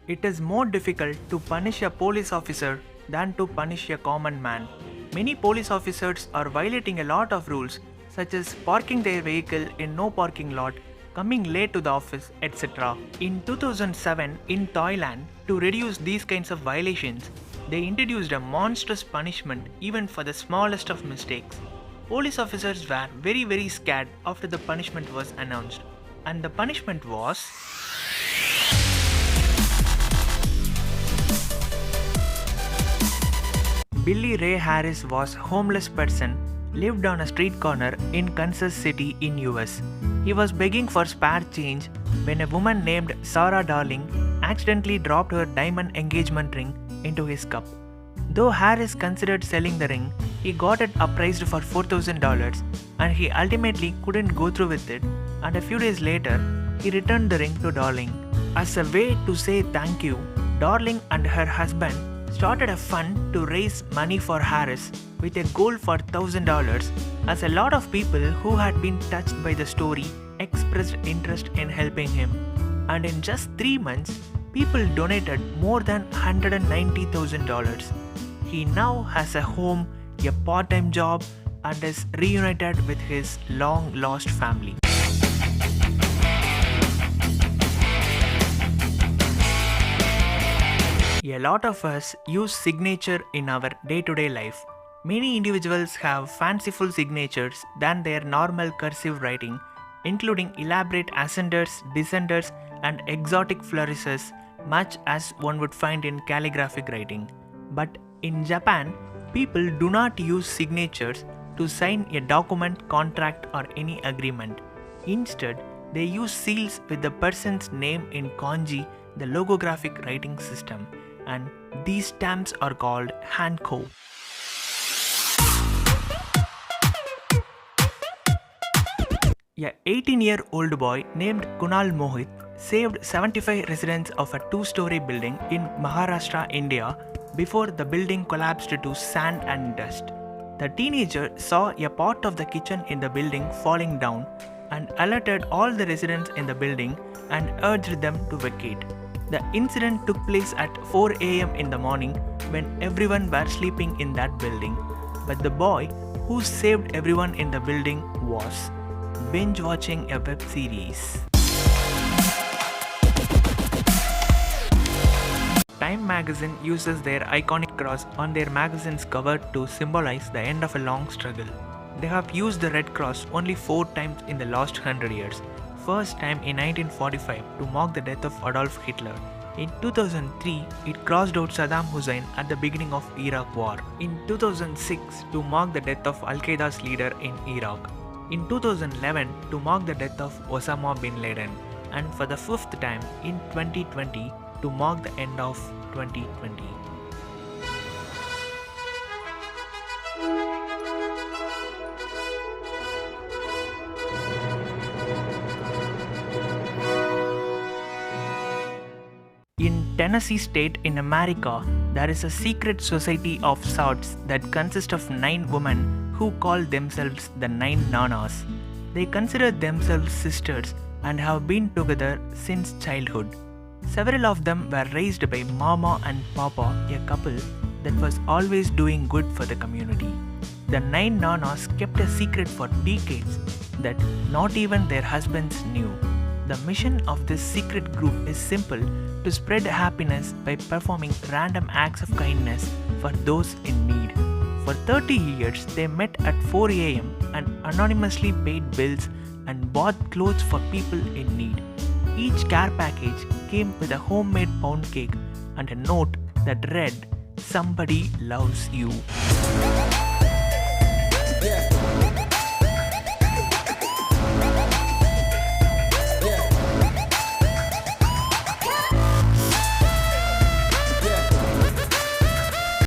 It is more difficult to punish a police officer than to punish a common man. Many police officers are violating a lot of rules, such as parking their vehicle in no parking lot, coming late to the office, etc. In 2007, in Thailand, to reduce these kinds of violations, they introduced a monstrous punishment even for the smallest of mistakes. Police officers were very scared after the punishment was announced, and the punishment was Billy Ray Harris was a homeless person, lived on a street corner in Kansas City in US. He was begging for spare change when a woman named Sarah Darling accidentally dropped her diamond engagement ring into his cup. Though Harris considered selling the ring, he got it appraised for $4,000 and he ultimately couldn't go through with it, and a few days later, he returned the ring to Darling. As a way to say thank you, Darling and her husband started a fund to raise money for Harris with a goal for $1,000, as a lot of people who had been touched by the story expressed interest in helping him. And in just 3 months, people donated more than $190,000. He now has a home, a part-time job, and is reunited with his long-lost family. A lot of us use signature in our day-to-day life. Many individuals have fanciful signatures than their normal cursive writing, including elaborate ascenders, descenders, and exotic flourishes, much as one would find in calligraphic writing. But in Japan, people do not use signatures to sign a document, contract, or any agreement. Instead, they use seals with the person's name in kanji, the logographic writing system, and these stamps are called hanko. A 18-year-old boy named Kunal Mohit saved 75 residents of a 2-story building in Maharashtra, India, before the building collapsed to sand and dust. The teenager saw a part of the kitchen in the building falling down and alerted all the residents in the building and urged them to vacate. The incident took place at 4 a.m. in the morning when everyone were sleeping in that building. But the boy who saved everyone in the building was binge watching a web series. Time magazine uses their iconic cross on their magazine's cover to symbolize the end of a long struggle. They have used the red cross only 4 times in the last 100 years. First time in 1945 to mark the death of Adolf Hitler. In 2003, it crossed out Saddam Hussein at the beginning of Iraq War. In 2006, to mark the death of Al-Qaeda's leader in Iraq. In 2011, to mark the death of Osama bin Laden. And for the 5th time in 2020, to mark the end of 2020. In Tennessee state in America, there is a secret society of sorts that consists of 9 women who call themselves the 9 Nanas. They consider themselves sisters and have been together since childhood. Several of them were raised by Mama and Papa, a couple that was always doing good for the community. The 9 Nanas kept a secret for decades that not even their husbands knew. The mission of this secret group is simple: to spread happiness by performing random acts of kindness for those in need. For 30 years, they met at 4 a.m. and anonymously paid bills and bought clothes for people in need. Each care package came with a homemade pound cake and a note that read, "Somebody loves you."